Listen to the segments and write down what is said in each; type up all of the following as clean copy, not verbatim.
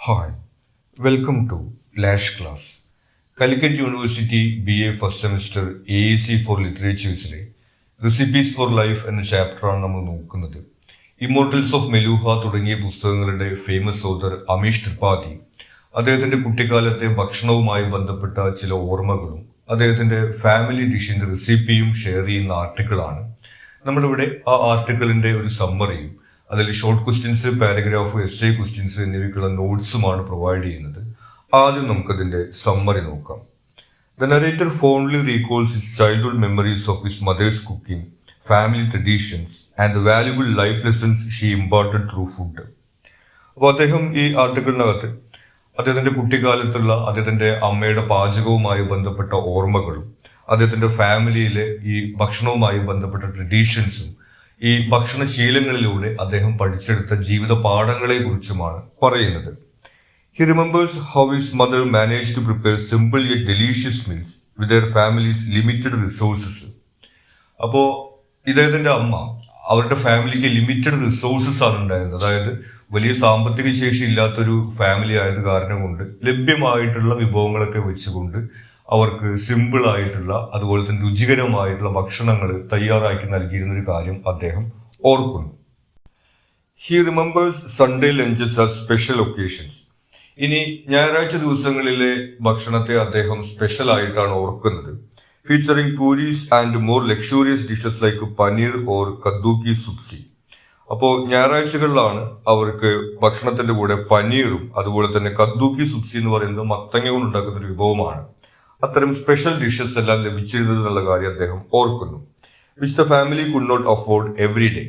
Hi, welcome to Lash Class. Calicut University BA First Semester AAC for Literature'സിലെ recipes for life എന്ന ചാപ്റ്ററാണ് നമ്മൾ നോക്കുന്നത്. ഇമ്മോർട്ടൽസ് ഓഫ് മെലൂഹ തുടങ്ങിയ പുസ്തകങ്ങളുടെ ഫേമസ് ഓതർ അമീഷ് ത്രിപാഠി അദ്ദേഹത്തിന്റെ കുട്ടിക്കാലത്തെ ഭക്ഷണവുമായി ബന്ധപ്പെട്ട ചില ഓർമ്മകളും അദ്ദേഹത്തിന്റെ ഫാമിലി ഡിഷിന്റെ റെസിപ്പിയും ഷെയർ ചെയ്യുന്ന ആർട്ടിക്കിളാണ്. നമ്മളിവിടെ ആ ആർട്ടിക്കിളിന്റെ ഒരു സമ്മറിയും അതിൽ short questions, paragraph, essay questions എന്നിവയ്ക്കുള്ള നോട്ട്സുമാണ് പ്രൊവൈഡ് ചെയ്യുന്നത്. ആദ്യം നമുക്കതിന്റെ സമ്മറി നോക്കാം. The narrator fondly recalls his childhood memories of his mother's cooking, family traditions, and the valuable life lessons she imparted through food. അപ്പോൾ അദ്ദേഹം ഈ ആർട്ടിക്കിളിനകത്ത് അദ്ദേഹത്തിന്റെ കുട്ടിക്കാലത്തുള്ള അദ്ദേഹത്തിന്റെ അമ്മയുടെ പാചകവുമായി ബന്ധപ്പെട്ട ഓർമ്മകളും അദ്ദേഹത്തിന്റെ ഫാമിലിയിലെ ഈ ഭക്ഷണവുമായി ബന്ധപ്പെട്ട ട്രഡീഷൻസും ഈ ഭക്ഷണശീലങ്ങളിലൂടെ അദ്ദേഹം പഠിച്ചെടുത്ത ജീവിത പാഠങ്ങളെ കുറിച്ചുമാണ് പറയുന്നത്. He remembers how his mother managed to prepare simple yet delicious meals with their family's limited resources. അപ്പോൾ ഇദ്ദേഹത്തിന്റെ അമ്മ അവരുടെ ഫാമിലിക്ക് ലിമിറ്റഡ് റിസോഴ്സസ് ആണ് ഉണ്ടായിരുന്നത്. അതായത് വലിയ സാമ്പത്തിക ശേഷി ഇല്ലാത്തൊരു ഫാമിലി ആയത് കാരണം കൊണ്ട് ലഭ്യമായിട്ടുള്ള വിഭവങ്ങളൊക്കെ വെച്ചുകൊണ്ട് അവർക്ക് സിമ്പിൾ ആയിട്ടുള്ള അതുപോലെ തന്നെ രുചികരമായിട്ടുള്ള ഭക്ഷണങ്ങൾ തയ്യാറാക്കി നൽകിയിരുന്ന ഒരു കാര്യം അദ്ദേഹം ഓർക്കുന്നു. He remembers Sunday lunches as special occasions. ഇനി ഞായറാഴ്ച ദിവസങ്ങളിലെ ഭക്ഷണത്തെ അദ്ദേഹം സ്പെഷ്യൽ ആയിട്ടാണ് ഓർക്കുന്നത്. Featuring puris and more luxurious dishes like paneer or kaddu ki sabzi. അപ്പോൾ ഞായറാഴ്ചകളിലാണ് അവർക്ക് ഭക്ഷണത്തിന്റെ കൂടെ പനീറും അതുപോലെ തന്നെ കദ്ദൂക്കി സുപ്സി എന്ന് പറയുന്നത് മത്തങ്ങ കൊണ്ട് ഉണ്ടാക്കുന്ന ഒരു വിഭവമാണ്. അത്തരം സ്പെഷ്യൽ ഡിഷസ് എല്ലാം ലഭിച്ചിരുന്നത് എന്നുള്ള കാര്യം അദ്ദേഹം ഓർക്കുന്നു. Which the family could not afford every day.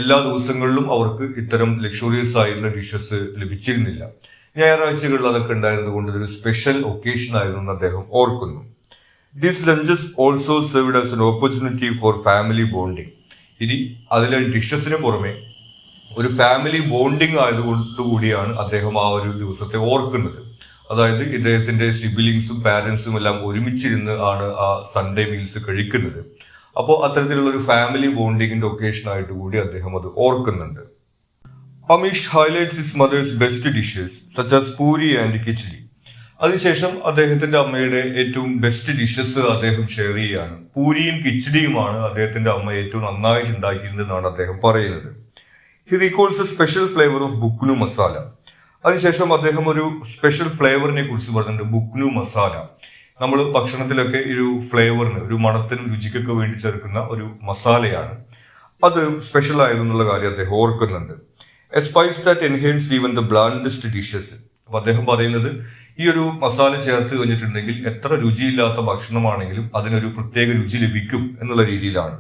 എല്ലാ ദിവസങ്ങളിലും അവർക്ക് ഇത്തരം ലക്ഷൂറിയസ് ആയിട്ടുള്ള ഡിഷസ് ലഭിച്ചിരുന്നില്ല. ഞായറാഴ്ചകളിൽ അതൊക്കെ ഉണ്ടായിരുന്നത് കൊണ്ട് ഇതൊരു സ്പെഷ്യൽ ഒക്കേഷൻ ആയിരുന്നു എന്ന് അദ്ദേഹം ഓർക്കുന്നു. These lunges also served as an opportunity for family bonding. ഇനി അതിലെ ഡിഷസിന് പുറമെ ഒരു ഫാമിലി ബോണ്ടിങ് ആയതുകൊണ്ടുകൂടിയാണ് അദ്ദേഹം ആ ഒരു ദിവസത്തെ ഓർക്കുന്നത്. അതായത് ഇദ്ദേഹത്തിന്റെ സിബിലിങ്സും പാരന്റ്സും എല്ലാം ഒരുമിച്ചിരുന്ന് ആണ് ആ സൺഡേ മീൽസ് കഴിക്കുന്നത്. അപ്പോൾ അത്തരത്തിലുള്ള ഒരു ഫാമിലി ബോണ്ടിങ്ങിന്റെ ഒക്കേഷൻ ആയിട്ട് കൂടി അദ്ദേഹം അത് ഓർക്കുന്നുണ്ട്. Amish highlights his mother's best dishes such as puri and khichdi. അതിനുശേഷം അദ്ദേഹത്തിന്റെ അമ്മയുടെ ഏറ്റവും ബെസ്റ്റ് ഡിഷസ് അദ്ദേഹം ഷെയർ ചെയ്യുകയാണ്. പൂരിയും കിച്ചടിയുമാണ് അദ്ദേഹത്തിന്റെ അമ്മ ഏറ്റവും നന്നായിട്ട് ഉണ്ടാക്കിയിരുന്നതെന്നാണ് അദ്ദേഹം പറയുന്നത്. He recalls a special flavour of bukhnu masala. അതിനുശേഷം അദ്ദേഹം ഒരു സ്പെഷ്യൽ ഫ്ലേവറിനെ കുറിച്ച് പറഞ്ഞിട്ടുണ്ട്, ബുക്നു മസാല. നമ്മൾ ഭക്ഷണത്തിലൊക്കെ ഒരു ഫ്ലേവറിന്, ഒരു മണത്തിനും രുചിക്കൊക്കെ വേണ്ടി ചേർക്കുന്ന ഒരു മസാലയാണ്. അത് സ്പെഷ്യൽ ആയിരുന്നുള്ള കാര്യം അദ്ദേഹം ഓർക്കുന്നുണ്ട്. A spice that enhanced even the blandest dishes. അപ്പൊ അദ്ദേഹം പറയുന്നത് ഈ ഒരു മസാല ചേർത്ത് കഴിഞ്ഞിട്ടുണ്ടെങ്കിൽ എത്ര രുചിയില്ലാത്ത ഭക്ഷണമാണെങ്കിലും അതിനൊരു പ്രത്യേക രുചി ലഭിക്കും എന്നുള്ള രീതിയിലാണ്.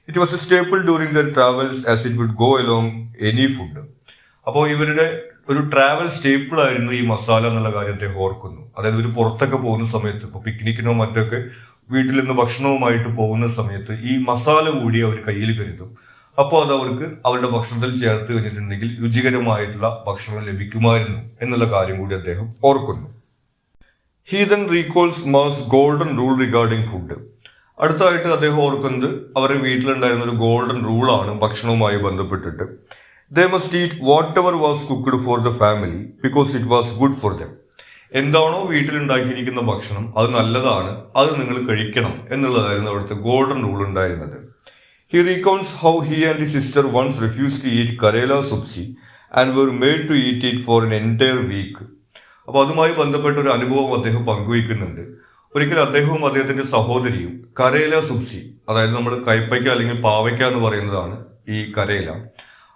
It was a staple during their travels as it would go along any food. അപ്പോൾ ഇവരുടെ ഒരു ട്രാവൽ സ്റ്റേപ്പിൾ ആയിരുന്നു ഈ മസാല എന്നുള്ള കാര്യത്തെ ഓർക്കുന്നു. അതായത് ഒരു പുറത്തൊക്കെ പോകുന്ന സമയത്ത്, ഇപ്പൊ പിക്നിക്കിനോ മറ്റൊക്കെ വീട്ടിൽ നിന്ന് ഭക്ഷണവുമായിട്ട് പോകുന്ന സമയത്ത് ഈ മസാല കൂടി അവർ കയ്യിൽ കരുതും. അപ്പോൾ അത് അവർക്ക് അവരുടെ ഭക്ഷണത്തിൽ ചേർത്ത് കഴിഞ്ഞിട്ടുണ്ടെങ്കിൽ രുചികരമായിട്ടുള്ള ഭക്ഷണം ലഭിക്കുമായിരുന്നു എന്നുള്ള കാര്യം കൂടി അദ്ദേഹം ഓർക്കുന്നു. He then recalls mass golden rule regarding food. അടുത്തായിട്ട് അദ്ദേഹം ഓർക്കുന്നത് അവരുടെ വീട്ടിലുണ്ടായിരുന്ന ഒരു ഗോൾഡൻ റൂളാണ് ഭക്ഷണവുമായി ബന്ധപ്പെട്ടിട്ട്. They must eat whatever was cooked for the family because it was good for them. എന്താണോ വീട്ടിൽ ഉണ്ടാക്കിയിരിക്കുന്ന ഭക്ഷണം അത് നല്ലതാണ്, അത് നിങ്ങൾ കഴിക്കണം എന്നുള്ളതായിരുന്നു അവിടുത്തെ ഗോൾഡൻ റൂൾ ഉണ്ടായിരുന്നത്. He recounts how he and his sister once refused to eat Karela supsi and were made to eat it for an entire week. അപ്പോൾ അതുമായി ബന്ധപ്പെട്ട ഒരു അനുഭവം അദ്ദേഹം പങ്കുവയ്ക്കുന്നുണ്ട്. ഒരിക്കൽ അദ്ദേഹവും അദ്ദേഹത്തിന്റെ സഹോദരിയും കരേല സുപ്സി, അതായത് നമ്മൾ കൈപ്പയ്ക്ക അല്ലെങ്കിൽ പാവയ്ക്ക എന്ന് പറയുന്നതാണ് ഈ കരേല.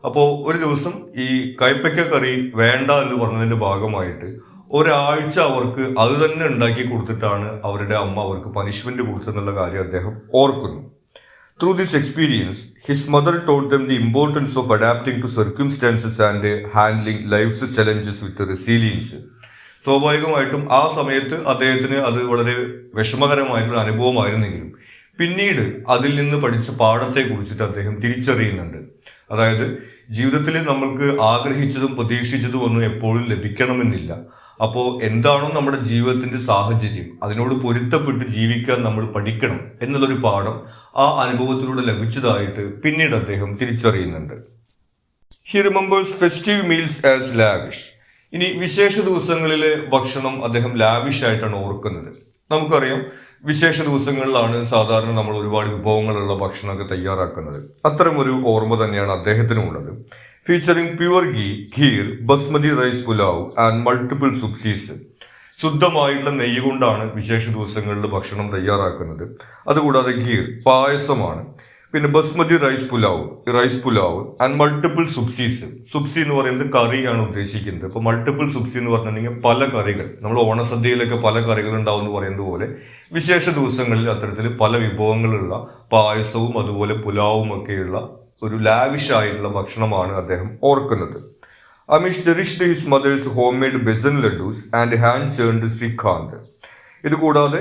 അപ്പോൾ ഒരു ദിവസം ഈ കൈപ്പയ്ക്ക കറി വേണ്ട എന്ന് പറഞ്ഞതിന്റെ ഭാഗമായിട്ട് ഒരാഴ്ച അവർക്ക് അത് തന്നെ ഉണ്ടാക്കി കൊടുത്തിട്ടാണ് അവരുടെ അമ്മ അവർക്ക് പനിഷ്മെന്റ് കൊടുത്തെന്നുള്ള കാര്യം അദ്ദേഹം ഓർക്കുന്നു. Through this experience his mother taught them the importance of adapting to circumstances and handling life's challenges with resilience. സ്വാഭാവികമായിട്ടും ആ സമയത്ത് അദ്ദേഹത്തിന് അത് വളരെ വിഷമകരമായിട്ടുള്ള അനുഭവമായിരുന്നെങ്കിലും പിന്നീട് അതിൽ നിന്ന് പഠിച്ച പാഠത്തെ കുറിച്ചിട്ട് അദ്ദേഹം തിരിച്ചറിയുന്നുണ്ട്. അതായത് ജീവിതത്തിൽ നമ്മൾക്ക് ആഗ്രഹിച്ചതും പ്രതീക്ഷിച്ചതും ഒന്നും എപ്പോഴും ലഭിക്കണമെന്നില്ല. അപ്പോൾ എന്താണോ നമ്മുടെ ജീവിതത്തിന്റെ സാഹചര്യം അതിനോട് പൊരുത്തപ്പെട്ട് ജീവിക്കാൻ നമ്മൾ പഠിക്കണം എന്നുള്ളൊരു പാഠം ആ അനുഭവത്തിലൂടെ ലഭിച്ചതായിട്ട് പിന്നീട് അദ്ദേഹം തിരിച്ചറിയുന്നുണ്ട്. He remembers festive meals as lavish. ഇനി വിശേഷ ദിവസങ്ങളിലെ ഭക്ഷണം അദ്ദേഹം ലാവിഷ് ആയിട്ടാണ് ഓർക്കുന്നത്. നമുക്കറിയാം, വിശേഷ ദിവസങ്ങളിലാണ് സാധാരണ നമ്മൾ ഒരുപാട് വിഭവങ്ങളുള്ള ഭക്ഷണമൊക്കെ തയ്യാറാക്കുന്നത്. അത്തരമൊരു ഓർമ്മ തന്നെയാണ് അദ്ദേഹത്തിനുമുള്ളത്. Featuring pure ghee, kheer, basmati rice pulao and multiple sabzis. ശുദ്ധമായിട്ടുള്ള നെയ്യ് കൊണ്ടാണ് വിശേഷ ദിവസങ്ങളിൽ ഭക്ഷണം തയ്യാറാക്കുന്നത്. അതുകൂടാതെ ഖീർ പായസമാണ്. പിന്നെ basmati rice pulao and multiple sabzis. Sabzi എന്ന് പറയുന്നത് കറിയാണ് ഉദ്ദേശിക്കുന്നത്. ഇപ്പൊ മൾട്ടിപ്പിൾ സുപ്സി എന്ന് പറഞ്ഞിട്ടുണ്ടെങ്കിൽ പല കറികൾ, നമ്മൾ ഓണസദ്യയിലൊക്കെ പല കറികൾ ഉണ്ടാവും എന്ന് പറയുന്നത് പോലെ വിശേഷ ദിവസങ്ങളിൽ അത്തരത്തിൽ പല വിഭവങ്ങളുള്ള പായസവും അതുപോലെ പുലാവും ഒക്കെയുള്ള ഒരു ലാവിഷ് ആയിട്ടുള്ള ഭക്ഷണമാണ് അദ്ദേഹം ഓർക്കുന്നത്. Amish cherished his mother's homemade besan laddoos and hand churned shrikhand. ഇത് കൂടാതെ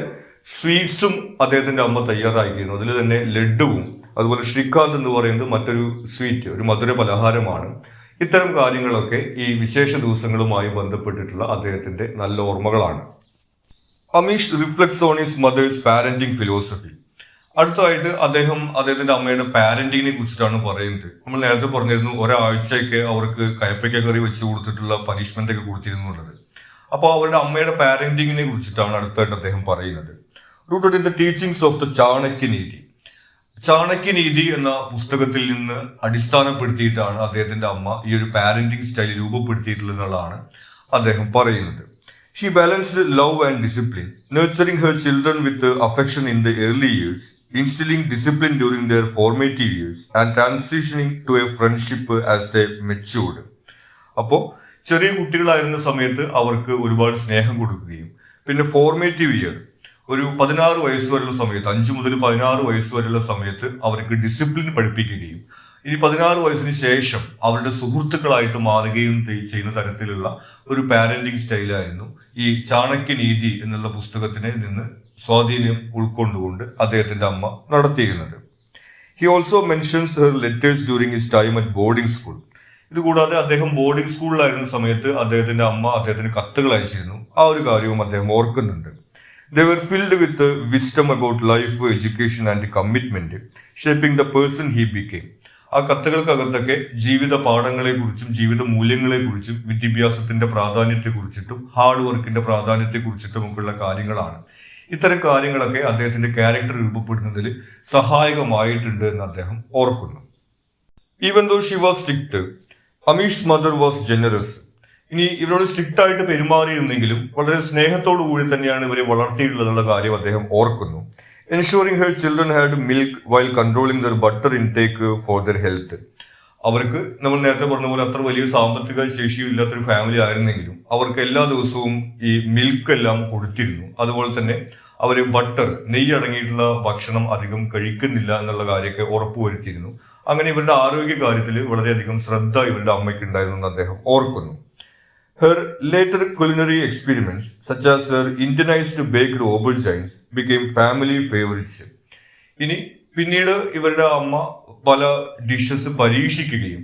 സ്വീറ്റ്സും അദ്ദേഹത്തിന്റെ അമ്മ തയ്യാറാക്കിയിരുന്നു. അതിൽ തന്നെ ലഡുവും അതുപോലെ ശ്രീകാന്ത് എന്ന് പറയുന്നത് മറ്റൊരു സ്വീറ്റ്, ഒരു മധുര പലഹാരമാണ്. ഇത്തരം കാര്യങ്ങളൊക്കെ ഈ വിശേഷ ദിവസങ്ങളുമായി ബന്ധപ്പെട്ടിട്ടുള്ള അദ്ദേഹത്തിന്റെ നല്ല ഓർമ്മകളാണ്. Ameesh reflects on his mothers parenting philosophy. അടുത്തതായിട്ട് അദ്ദേഹത്തിന്റെ അമ്മയുടെ പാരന്റിങ്ങിനെ കുറിച്ചിട്ടാണ് പറയുന്നത്. നമ്മൾ നേരത്തെ പറഞ്ഞിരുന്നു ഒരാഴ്ചയൊക്കെ അവർക്ക് കയപ്പയ്ക്ക കറി വെച്ച് കൊടുത്തിട്ടുള്ള പനിഷ്മെന്റ് ഒക്കെ കൊടുത്തിരുന്നുള്ളത്. അപ്പോൾ അവരുടെ അമ്മയുടെ പാരന്റിങ്ങിനെ കുറിച്ചിട്ടാണ് അടുത്തായിട്ട് അദ്ദേഹം പറയുന്നത്. Rooted in the teachings of the Chanakya Niti. Chanakya Niti എന്ന പുസ്തകത്തിൽ നിന്ന് അടിസ്ഥാനപ്പെടുത്തിയിട്ടാണ് അദ്ദേഹത്തിന്റെ അമ്മ ഈ ഒരു പാരന്റിങ് സ്റ്റൈൽ രൂപപ്പെടുത്തിയിട്ടുള്ളതെന്നുള്ളതാണ് അദ്ദേഹം പറയുന്നത്. She balanced love and discipline, nurturing her children with affection in the early years, instilling discipline during their formative years, and transitioning to a friendship as they matured. അപ്പോൾ ചെറിയ കുട്ടികളായിരുന്ന സമയത്ത് അവർക്ക് ഒരുപാട് സ്നേഹം കൊടുക്കുകയും പിന്നെ ഫോർമേറ്റീവ് ഇയർ ഒരു 16 വയസ്സ് വരെയുള്ള സമയത്ത് 5 മുതൽ 16 വയസ്സ് വരെയുള്ള സമയത്ത് അവർക്ക് ഡിസിപ്ലിൻ പഠിപ്പിക്കുകയും ഇനി 16 വയസ്സിന് ശേഷം അവരുടെ സുഹൃത്തുക്കളായിട്ട് മാറുകയും ചെയ്യുന്ന തരത്തിലുള്ള ഒരു പാരന്റിങ് സ്റ്റൈലായിരുന്നു ഈ ചാണക്യനീതി എന്നുള്ള പുസ്തകത്തിനെ നിന്ന് സ്വാധീനം ഉൾക്കൊണ്ടുകൊണ്ട് അദ്ദേഹത്തിന്റെ അമ്മ നടത്തിയിരുന്നത്. He also mentions her letters during his time at boarding school. ഇതുകൂടാതെ അദ്ദേഹം ബോർഡിംഗ് സ്കൂളിലായിരുന്ന സമയത്ത് അദ്ദേഹത്തിന്റെ അമ്മ അദ്ദേഹത്തിന് കത്തുകൾ അയച്ചിരുന്നു. ആ ഒരു കാര്യവും അദ്ദേഹം ഓർക്കുന്നുണ്ട്. They were filled with wisdom about life, education and commitment, shaping the person he became. ആ കത്തുകൾക്കകത്തൊക്കെ ജീവിത പാഠങ്ങളെക്കുറിച്ചും ജീവിത മൂല്യങ്ങളെക്കുറിച്ചും വിദ്യാഭ്യാസത്തിന്റെ പ്രാധാന്യത്തെക്കുറിച്ചിട്ടും ഹാർഡ് വർക്കിന്റെ പ്രാധാന്യത്തെക്കുറിച്ചിട്ടും ഒക്കെയുള്ള കാര്യങ്ങളാണ്. ഇത്തരം കാര്യങ്ങളൊക്കെ അദ്ദേഹത്തിന്റെ ക്യാരക്ടർ രൂപപ്പെടുന്നതിൽ സഹായകമായിട്ടുണ്ട് എന്ന് അദ്ദേഹം ഓർക്കുന്നു. Even though she was strict, Amish mother was generous. ഇനി ഇവരോട് സ്ട്രിക്റ്റ് ആയിട്ട് പെരുമാറിയിരുന്നെങ്കിലും വളരെ സ്നേഹത്തോടു കൂടി തന്നെയാണ് ഇവരെ വളർത്തിയിട്ടുള്ളതെന്നുള്ള കാര്യം അദ്ദേഹം ഓർക്കുന്നു. Ensuring her children had milk while controlling their butter intake for their health. അവർക്ക് നമ്മൾ നേരത്തെ പറഞ്ഞ പോലെ അത്ര വലിയ സാമ്പത്തിക ശേഷിയും ഇല്ലാത്തൊരു ഫാമിലി ആയിരുന്നെങ്കിലും അവർക്ക് എല്ലാ ദിവസവും ഈ മിൽക്ക് എല്ലാം കൊടുത്തിരുന്നു. അതുപോലെ തന്നെ അവർ ബട്ടർ, നെയ്യ് അടങ്ങിയിട്ടുള്ള ഭക്ഷണം അധികം കഴിക്കുന്നില്ല എന്നുള്ള കാര്യമൊക്കെ ഉറപ്പുവരുത്തിയിരുന്നു. അങ്ങനെ ഇവരുടെ ആരോഗ്യ കാര്യത്തിൽ വളരെയധികം ശ്രദ്ധ ഇവരുടെ അമ്മയ്ക്ക് ഉണ്ടായിരുന്നു എന്ന് അദ്ദേഹം ഓർക്കുന്നു. Her later culinary experiments, such as her Indianized baked aubergines, became family favorites. ഇനി പിന്നീട് ഇവരുടെ അമ്മ പല ഡിഷസ് പരീക്ഷിക്കുകയും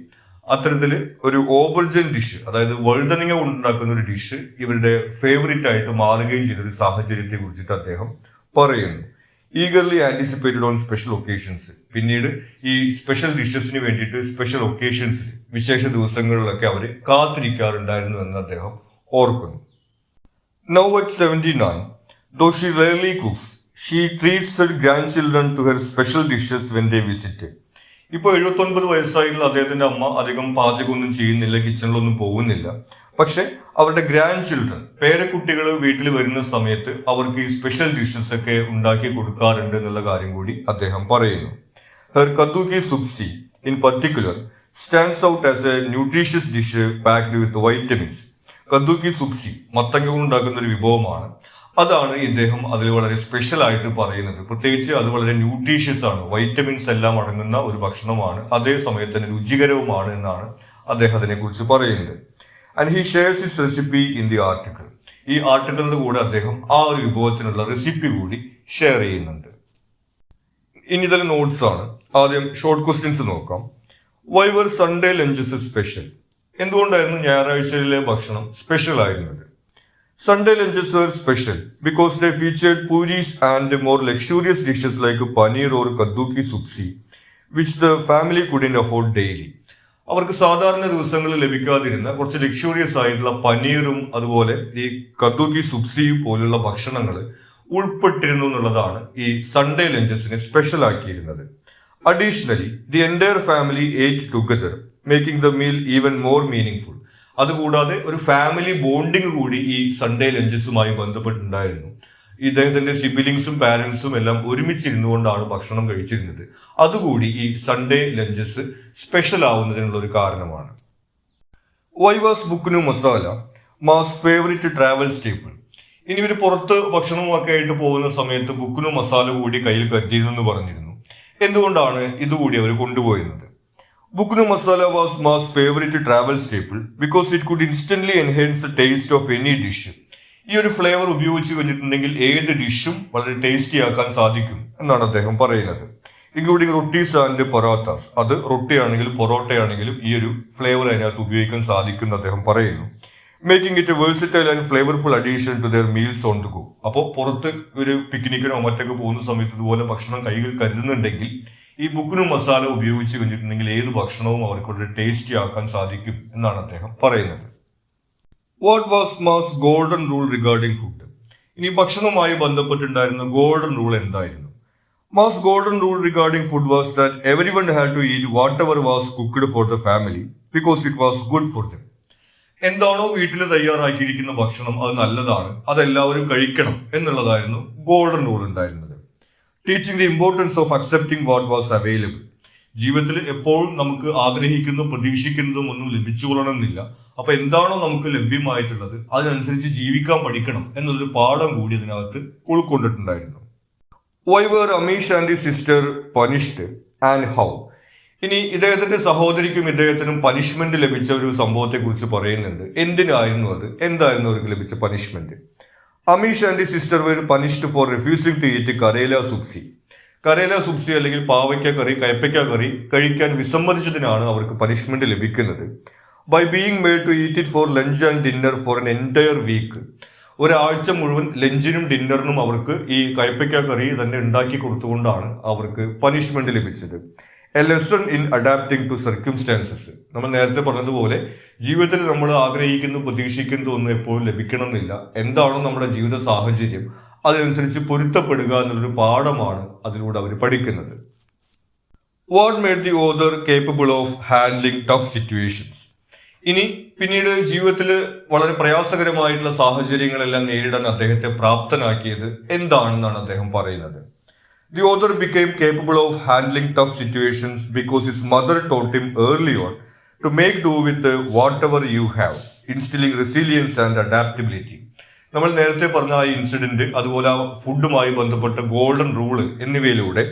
അത്തരത്തിൽ ഒരു ഓബർജൻ ഡിഷ്, അതായത് വഴുതനങ്ങ കൊണ്ടുണ്ടാക്കുന്ന ഒരു ഡിഷ് ഇവരുടെ ഫേവറേറ്റ് ആയിട്ട് മാറുകയും ചെയ്ത ഒരു സാഹചര്യത്തെ കുറിച്ചിട്ട് അദ്ദേഹം പറയുന്നു. Eagerly anticipated on special occasions. പിന്നീട് ഈ സ്പെഷ്യൽ ഡിഷസിന് വേണ്ടിയിട്ട് സ്പെഷ്യൽ ഒക്കേഷൻസിൽ വിശേഷ ദിവസങ്ങളിലൊക്കെ അവർ കാത്തിരിക്കാറുണ്ടായിരുന്നു എന്ന് അദ്ദേഹം ഓർക്കുന്നു. Now at 79, though she rarely cooks, she treats her grandchildren to her special dishes when they visit. ഇപ്പോൾ 79 വയസ്സായിട്ടുള്ള അദ്ദേഹത്തിന്റെ അമ്മ അധികം പാചകമൊന്നും ചെയ്യുന്നില്ല, കിച്ചണിലൊന്നും പോകുന്നില്ല. പക്ഷെ അവരുടെ ഗ്രാൻഡ് ചിൽഡ്രൻ, പേരക്കുട്ടികൾ വീട്ടിൽ വരുന്ന സമയത്ത് അവർക്ക് ഈ സ്പെഷ്യൽ ഡിഷസ് ഒക്കെ ഉണ്ടാക്കി കൊടുക്കാറുണ്ട് എന്നുള്ള കാര്യം കൂടി അദ്ദേഹം പറയുന്നു. Her kaddu ki sabzi in particular stands out as a nutritious dish packed with vitamins. Kaddu ki sabzi മത്തങ്ങ കൊണ്ടുണ്ടാക്കുന്ന ഒരു വിഭവമാണ്. അതാണ് ഇദ്ദേഹം അതിൽ വളരെ സ്പെഷ്യൽ ആയിട്ട് പറയുന്നത്. പ്രത്യേകിച്ച് അത് വളരെ ന്യൂട്രീഷ്യസ് ആണ്, വൈറ്റമിൻസ് എല്ലാം അടങ്ങുന്ന ഒരു ഭക്ഷണമാണ്, അതേ സമയത്ത് തന്നെ രുചികരവുമാണ് എന്നാണ് അദ്ദേഹം അതിനെക്കുറിച്ച് പറയുന്നത്. And he shares it's recipe in the article. ഈ ആർട്ടിക്കിളിന്റെ കൂടെ അദ്ദേഹം ആ ഒരു വിഭവത്തിനുള്ള റെസിപ്പി കൂടി ഷെയർ ചെയ്യുന്നുണ്ട്. ഇനി ഇതിൽ നോട്ട്സ് ആണ്. ആദ്യം ഷോർട്ട് ക്വസ്റ്റ്യൻസ് നോക്കാം. വൈ വർ സൺഡേ ലഞ്ചസ് സ്പെഷ്യൽ? എന്തുകൊണ്ടായിരുന്നു ഞായറാഴ്ചയിലെ ഭക്ഷണം സ്പെഷ്യൽ ആയിരുന്നത്? Sunday lunches were special because they featured puris and more luxurious dishes like paneer or kaddu ki supsi, which the family couldn't afford daily. അവർക്ക് സാധാരണ ദിവസങ്ങളിൽ ലഭിക്കാതിരുന്ന കുറച്ച് luxurious ആയിട്ടുള്ള പനീറും അതുപോലെ ഈ കദ്ദൂക്കി സുപ്സിയും പോലുള്ള ഭക്ഷണങ്ങൾ ഉൾപ്പെട്ടിരുന്നു എന്നുള്ളതാണ് ഈ സൺഡേ ലഞ്ചസിനെ സ്പെഷ്യൽ ആക്കിയിരുന്നത്. Additionally the entire family ate together making the meal even more meaningful. അതുകൂടാതെ ഒരു ഫാമിലി ബോണ്ടിങ് കൂടി ഈ സൺഡേ ലഞ്ചസുമായി ബന്ധപ്പെട്ടുണ്ടായിരുന്നു. ഇദ്ദേഹത്തിന്റെ സിബിലിങ്സും പാരന്റ്സും എല്ലാം ഒരുമിച്ചിരുന്നു കൊണ്ടാണ് ഭക്ഷണം കഴിച്ചിരുന്നത്. അതുകൂടി ഈ സൺഡേ ലഞ്ചസ് സ്പെഷ്യൽ ആവുന്നതിനുള്ള ഒരു കാരണമാണ്. Why was bukhnu masala Ma's favourite travel staple? ഇനി ഇവർ പുറത്ത് ഭക്ഷണമൊക്കെ ആയിട്ട് പോകുന്ന സമയത്ത് ബുക്നു മസാല കൂടി കയ്യിൽ കരുതിയിരുന്നു എന്ന് പറഞ്ഞിരുന്നു. എന്തുകൊണ്ടാണ് ഇതുകൂടി അവർ കൊണ്ടുപോയിരുന്നത്? Bukhnu masala was Ma's favourite travel staple because it could instantly enhance the taste of any dish. ഈ ഒരു ഫ്ലേവർ ഉപയോഗിച്ച് കഴിഞ്ഞിട്ടുണ്ടെങ്കിൽ ഏത് ഡിഷും വളരെ ടേസ്റ്റി ആക്കാൻ സാധിക്കും എന്നാണ് അദ്ദേഹം പറയുന്നത്. Including rotis and porottas. അത് റൊട്ടിയാണെങ്കിലും പൊറോട്ടയാണെങ്കിലും ഈ ഒരു ഫ്ലേവർ അതിനകത്ത് ഉപയോഗിക്കാൻ സാധിക്കും അദ്ദേഹം പറയുന്നു. Making it versatile and flavourful addition to their meals on the go. അപ്പോൾ പുറത്ത് ഒരു പിക്നിക്കിനോ മറ്റൊക്കെ പോകുന്ന സമയത്ത് ഇതുപോലെ ഭക്ഷണം കൈകൾ കരുതുന്നുണ്ടെങ്കിൽ ഈ ബുക്നു മസാല ഉപയോഗിച്ച് കഴിഞ്ഞിട്ടുണ്ടെങ്കിൽ ഏത് ഭക്ഷണവും അവർക്ക് ടേസ്റ്റി ആക്കാൻ സാധിക്കും എന്നാണ് അദ്ദേഹം പറയുന്നത്. What was ma's golden rule regarding food? ഇനി ഭക്ഷണവുമായി ബന്ധപ്പെട്ടുണ്ടായിരുന്ന ഗോൾഡൻ റൂൾ എന്തായിരുന്നു? Ma's golden rule regarding food was that everyone had to eat whatever was cooked for the family because it was good for them. എന്താണോ വീട്ടിൽ തയ്യാറാക്കിയിരിക്കുന്ന ഭക്ഷണം അത് നല്ലതാണ്, അതെല്ലാവരും കഴിക്കണം എന്നുള്ളതായിരുന്നു ഗോൾഡൻ റൂൾ ഉണ്ടായിരുന്നത്. Teaching the importance of accepting what was available. ജീവിതത്തിൽ എപ്പോഴും നമുക്ക് ആഗ്രഹിക്കുന്നതും പ്രതീക്ഷിക്കുന്നതും ഒന്നും ലഭിച്ചുകൊള്ളണമെന്നില്ല. അപ്പൊ എന്താണോ നമുക്ക് ലഭ്യമായിട്ടുള്ളത് അതിനനുസരിച്ച് ജീവിക്കാൻ പഠിക്കണം എന്നൊരു പാഠം കൂടി ഇതിനകത്ത് ഉൾക്കൊണ്ടിട്ടുണ്ടായിരുന്നു. Why were Amish and sister punished and how? ഇനി ഇദ്ദേഹത്തിന്റെ സഹോദരിക്കും ഇദ്ദേഹത്തിനും പനിഷ്മെന്റ് ലഭിച്ച ഒരു സംഭവത്തെ കുറിച്ച് പറയുന്നുണ്ട്. എന്തിനായിരുന്നു അത്? എന്തായിരുന്നു അവർക്ക് ലഭിച്ച punishment? Amish and sister were punished for refusing to eat karela sabzi. Karela sabzi അല്ലെങ്കിൽ പാവയ്ക്ക കറി, കയ്പയ്ക്ക കറി കഴിക്കാൻ വിസമ്മതിച്ചതിനാണ് അവർക്ക് പനിഷ്മെന്റ് ലഭിക്കുന്നത്. By being made to eat it for lunch and dinner for an entire week. ഒരാഴ്ച മുഴുവൻ ലഞ്ചിനും ഡിന്നറിനും അവർക്ക് ഈ കയ്പയ്ക്ക കറി തന്നെ ഉണ്ടാക്കി കൊടുത്തുകൊണ്ടാണ് അവർക്ക് പനിഷ്മെന്റ് ലഭിച്ചത്. A lesson in adapting to circumstances. നമ്മൾ നേരത്തെ പറഞ്ഞതുപോലെ ജീവിതത്തിൽ നമ്മൾ ആഗ്രഹിക്കുന്നു പ്രതീക്ഷിക്കുന്നു ഒന്നും എപ്പോഴും ലഭിക്കണം എന്നില്ല. എന്താണോ നമ്മുടെ ജീവിത സാഹചര്യം അതിനനുസരിച്ച് പൊരുത്തപ്പെടുക എന്നുള്ളൊരു പാഠമാണ് അതിലൂടെ അവർ പഠിക്കുന്നത്. What made the author capable of handling tough situations? ഇനി പിന്നീട് ജീവിതത്തിൽ വളരെ പ്രയാസകരമായിട്ടുള്ള സാഹചര്യങ്ങളെല്ലാം നേരിടാൻ അദ്ദേഹത്തെ പ്രാപ്തനാക്കിയത് എന്താണെന്നാണ് അദ്ദേഹം പറയുന്നത്. The author became capable of handling tough situations because his mother taught him early on to make do with whatever you have, instilling resilience and adaptability. നമ്മൾ നേരത്തെ പറഞ്ഞ ആ ഇൻസിഡന്റ്, അതുപോലെ ആ ഫുഡുമായി ബന്ധപ്പെട്ട ഗോൾഡൻ റൂള് എന്നിവയിലൂടെ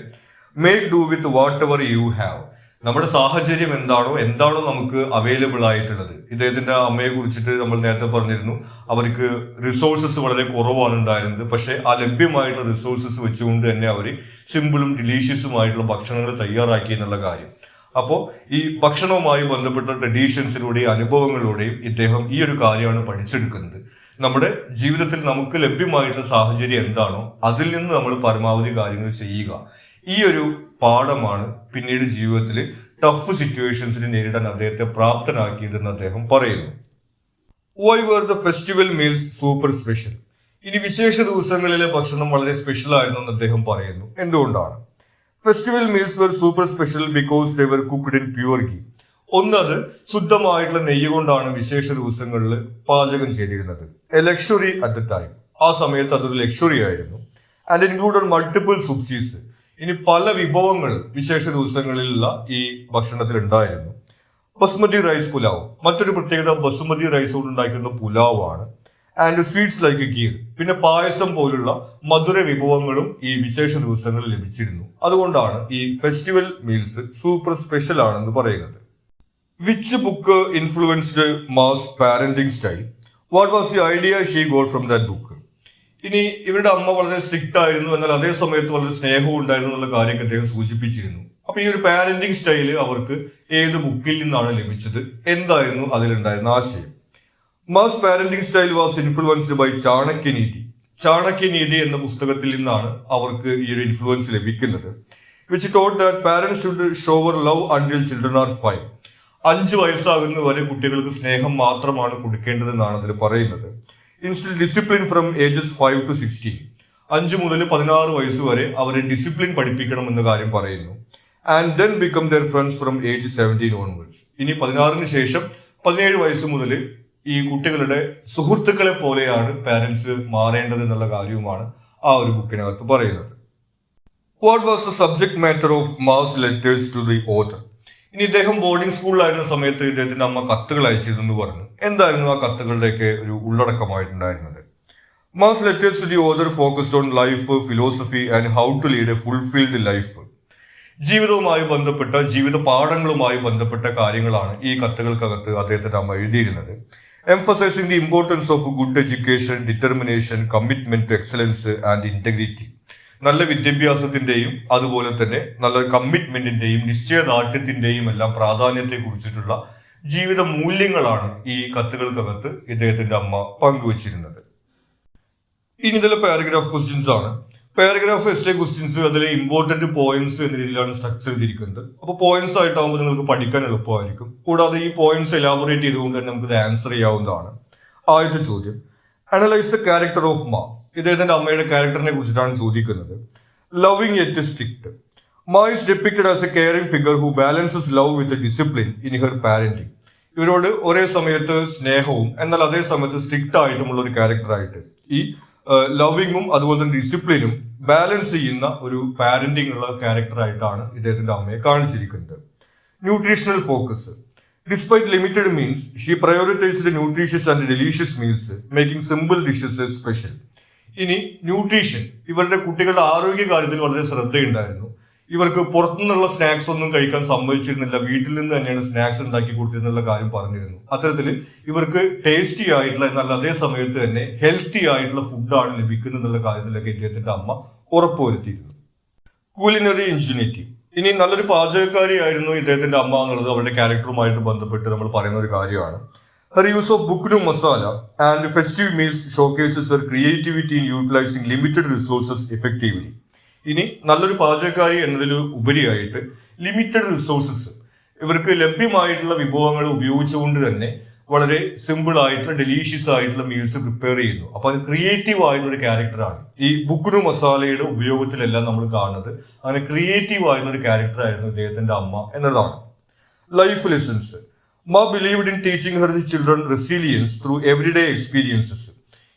make do with what ever you have, നമ്മുടെ സാഹചര്യം എന്താണോ നമുക്ക് അവൈലബിൾ ആയിട്ടുള്ളത്. ഇദ്ദേഹത്തിന്റെ അമ്മയെ കുറിച്ചിട്ട് നമ്മൾ നേരത്തെ പറഞ്ഞിരുന്നു, അവർക്ക് റിസോഴ്സസ് വളരെ കുറവാണ് ഉണ്ടായിരുന്നത്. പക്ഷെ ആ ലഭ്യമായിട്ടുള്ള റിസോഴ്സസ് വെച്ചുകൊണ്ട് തന്നെ അവർ സിമ്പിളും ഡിലീഷ്യസുമായിട്ടുള്ള ഭക്ഷണങ്ങൾ തയ്യാറാക്കി എന്നുള്ള കാര്യം. അപ്പോൾ ഈ ഭക്ഷണവുമായി ബന്ധപ്പെട്ട ട്രഡീഷൻസിലൂടെയും അനുഭവങ്ങളിലൂടെയും ഇദ്ദേഹം ഈ ഒരു കാര്യമാണ് പഠിച്ചെടുക്കുന്നത്. നമ്മുടെ ജീവിതത്തിൽ നമുക്ക് ലഭ്യമായിട്ടുള്ള സാഹചര്യം എന്താണോ അതിൽ നിന്ന് നമ്മൾ പരമാവധി കാര്യങ്ങൾ ചെയ്യുക. ഈ ഒരു പാഠമാണ് പിന്നീട് ജീവിതത്തിൽ ടഫ് സിറ്റുവേഷൻസിനെ നേരിടാൻ അദ്ദേഹത്തെ പ്രാപ്തനാക്കിയതെന്ന് അദ്ദേഹം പറയുന്നു. Why were the festival meals super special? ഇനി വിശേഷ ദിവസങ്ങളിലെ ഭക്ഷണം വളരെ സ്പെഷ്യൽ ആയിരുന്നു എന്ന് അദ്ദേഹം പറയുന്നു. എന്തുകൊണ്ടാണ്? Festival meals were super special because they were cooked in pure ghee. ഒന്നത് ശുദ്ധമായിട്ടുള്ള നെയ്യ് കൊണ്ടാണ് വിശേഷ ദിവസങ്ങളിൽ പാചകം ചെയ്തിരുന്നത്. A luxury at the time. ആ സമയത്ത് അതൊരു ലക്ഷറി ആയിരുന്നു. And included multiple sabzis. ഇനി പല വിഭവങ്ങൾ വിശേഷ ദിവസങ്ങളിലുള്ള ഈ ഭക്ഷണത്തിൽ ഉണ്ടായിരുന്നു. ബസുമതി റൈസ് പുലാവ്, മറ്റൊരു പ്രത്യേകത ബസുമതി റൈസ് കൊണ്ട് ഉണ്ടാക്കുന്ന പുലാവാണ്. ആൻഡ് സ്വീറ്റ്സ് ലൈക്ക് ഗീർ, പിന്നെ പായസം പോലുള്ള മധുര വിഭവങ്ങളും ഈ വിശേഷ ദിവസങ്ങളിൽ ലഭിച്ചിരുന്നു. അതുകൊണ്ടാണ് ഈ ഫെസ്റ്റിവൽ മീൽസ് സൂപ്പർ സ്പെഷ്യൽ ആണെന്ന് പറയുന്നത്. Which book influenced mass parenting style? What was the idea she got from that book? ഇനി ഇവരുടെ അമ്മ വളരെ സ്ട്രിക്റ്റ് ആയിരുന്നു, എന്നാൽ അതേ സമയത്ത് വളരെ സ്നേഹവും ഉണ്ടായിരുന്നു എന്നുള്ള കാര്യമൊക്കെ അദ്ദേഹം സൂചിപ്പിച്ചിരുന്നു. അപ്പൊ ഈ ഒരു പാരന്റിംഗ് സ്റ്റൈല് അവർക്ക് ഏത് ബുക്കിൽ നിന്നാണ് ലഭിച്ചത്? എന്തായിരുന്നു അതിലുണ്ടായിരുന്ന ആശയം? Ma's parenting style was influenced by Chanakya Niti. Chanakya Niti എന്ന പുസ്തകത്തിൽ നിന്നാണ് അവർക്ക് ഈ ഒരു ഇൻഫ്ലുവൻസ് ലഭിക്കുന്നത്. Which taught that parents should shower love until children are 5. 5 വയസ്സാകുന്ന വരെ കുട്ടികൾക്ക് സ്നേഹം മാത്രമാണ് കൊടുക്കേണ്ടതെന്നാണ് അതിൽ പറയുന്നത്. Instil discipline from ages 5 to 16. 5 മുതൽ 16 വയസ്സ് വരെ അവരെ ഡിസിപ്ലിൻ പഠിപ്പിക്കണം എന്ന കാര്യം പറയുന്നു. And then become their friends from age 17 onwards. ഇനി 16 ശേഷം 17 വയസ്സ് മുതൽ ഈ കുട്ടികളുടെ സുഹൃത്തുക്കളെ പോലെയാണ് പാരന്റ്സ് മാറേണ്ടത് എന്നുള്ള കാര്യവുമാണ് ആ ഒരു ബുക്കിനകത്ത് പറയുന്നത്. What was the subject matter of ma's letters to the author? ഇനി ഇദ്ദേഹം ബോർഡിംഗ് സ്കൂളിലായിരുന്ന സമയത്ത് ഇദ്ദേഹത്തിന്റെ അമ്മ കത്തുകൾ അയച്ചിരുന്നു പറഞ്ഞു. എന്തായിരുന്നു ആ കത്തുകളുടെയൊക്കെ ഒരു ഉള്ളടക്കമായിട്ടുണ്ടായിരുന്നത്? Ma's letters to the author focused on life, philosophy and how to lead a fulfilled life. ജീവിതവുമായി ബന്ധപ്പെട്ട ജീവിത പാഠങ്ങളുമായി ബന്ധപ്പെട്ട കാര്യങ്ങളാണ് ഈ കത്തുകൾക്കകത്ത് അദ്ദേഹത്തിന്റെ അമ്മ എഴുതിയിരുന്നത്. Emphasising the importance of good education, determination, commitment to excellence and integrity. നല്ല വിദ്യാഭ്യാസത്തിന്റെയും അതുപോലെ തന്നെ നല്ല കമ്മിറ്റ്മെന്റിന്റെയും നിശ്ചയദാർഢ്യത്തിന്റെയും എല്ലാം പ്രാധാന്യത്തെ കുറിച്ചിട്ടുള്ള ജീവിത മൂല്യങ്ങളാണ് ഈ കത്തുകൾക്കകത്ത് ഇദ്ദേഹത്തിന്റെ അമ്മ പങ്കുവച്ചിരുന്നത്. ഇനി ഇതിലെ പാരഗ്രാഫ് ക്വസ്റ്റ്യൻസ് ആണ്. പാരഗ്രാഫ് എസ്സേ ക്വസ്റ്റ്യൻസ് അതിലെ ഇമ്പോർട്ടന്റ് പോയിന്റ്സ് എന്ന രീതിയിലാണ് സ്ട്രക്ചർ ചെയ്തിരിക്കുന്നത്. അപ്പോൾ പോയിന്റ്സ് ആയിട്ടാകുമ്പോൾ നിങ്ങൾക്ക് പഠിക്കാൻ എളുപ്പമായിരിക്കും. കൂടാതെ ഈ പോയിന്റ്സ് എലാബറേറ്റ് ചെയ്തുകൊണ്ട് തന്നെ നമുക്ക് ആൻസർ ചെയ്യാവുന്നതാണ്. ആദ്യത്തെ ചോദ്യം, അനലൈസ് ദ ക്യാരക്ടർ ഓഫ് മാ. ഇദ്ദേഹത്തിന്റെ അമ്മയുടെ ക്യാരക്ടറിനെ കുറിച്ചിട്ടാണ് ചോദിക്കുന്നത്. Loving yet strict. Ma is depicted as a caring figure who balances love with discipline in her parenting. ഇവരോട് ഒരേ സമയത്ത് സ്നേഹവും എന്നാൽ അതേ സമയത്ത് സ്ട്രിക്റ്റ് ആയിട്ടുമുള്ള ഒരു ക്യാരക്ടറായിട്ട് ഈ ലവിങ്ങും അതുപോലെ തന്നെ ഡിസിപ്ലിനും ബാലൻസ് ചെയ്യുന്ന ഒരു പാരന്റിങ് ഉള്ള ക്യാരക്ടറായിട്ടാണ് ഇദ്ദേഹത്തിന്റെ അമ്മയെ കാണിച്ചിരിക്കുന്നത്. Nutritional focus. Despite limited means she prioritised nutritious and delicious meals, making simple dishes special. ഇനി ന്യൂട്രീഷൻ, ഇവരുടെ കുട്ടികളുടെ ആരോഗ്യ കാര്യത്തിൽ വളരെ ശ്രദ്ധയുണ്ടായിരുന്നു. ഇവർക്ക് പുറത്തുനിന്നുള്ള സ്നാക്സ് ഒന്നും കഴിക്കാൻ സമ്മതിച്ചിരുന്നില്ല, വീട്ടിൽ നിന്ന് തന്നെയാണ് സ്നാക്സ് ഉണ്ടാക്കി കൊടുത്തിരുന്നുള്ള കാര്യം പറഞ്ഞിരുന്നു. അത്തരത്തിൽ ഇവർക്ക് ടേസ്റ്റി ആയിട്ടുള്ള എന്നാൽ അതേ സമയത്ത് തന്നെ ഹെൽത്തി ആയിട്ടുള്ള ഫുഡാണ് ലഭിക്കുന്നത് എന്നുള്ള കാര്യത്തിലൊക്കെ ഇദ്ദേഹത്തിന്റെ അമ്മ ഉറപ്പുവരുത്തിയിരുന്നു. കുലിനറി ഇൻജിനിറ്റി. ഇനി നല്ലൊരു പാചകക്കാരിയായിരുന്നു ഇദ്ദേഹത്തിന്റെ അമ്മ എന്നുള്ളത് അവരുടെ ക്യാരക്ടറുമായിട്ട് ബന്ധപ്പെട്ട് നമ്മൾ പറയുന്ന ഒരു കാര്യമാണ്. Her use of buknu masala and festive meals showcases her creativity in utilizing limited resources effectively. ഇനി നല്ലൊരു പാചകക്കാരി എന്നതിൽ ഉപരിയായിട്ട് ലിമിറ്റഡ് റിസോഴ്സസ്, ഇവർക്ക് ലഭ്യമായിട്ടുള്ള വിഭവങ്ങൾ ഉപയോഗിച്ചുകൊണ്ട് തന്നെ വളരെ സിമ്പിൾ ആയിട്ടുള്ള ഡെലീഷ്യസ് ആയിട്ടുള്ള മീൽസ് പ്രിപ്പയർ ചെയ്യുന്നു. അപ്പൊ അത് ക്രിയേറ്റീവ് ആയിട്ടുള്ള ഒരു ക്യാരക്ടറാണ് ഈ ബുക്നു മസാലയുടെ ഉപയോഗത്തിലെല്ലാം നമ്മൾ കാണുന്നത്. അങ്ങനെ ക്രിയേറ്റീവ് ആയിട്ടുള്ള ഒരു ക്യാരക്ടറായിരുന്നു ഇദ്ദേഹത്തിന്റെ അമ്മ എന്നതാണ്. Life lessons. Ma believed in teaching her children resilience through everyday experiences.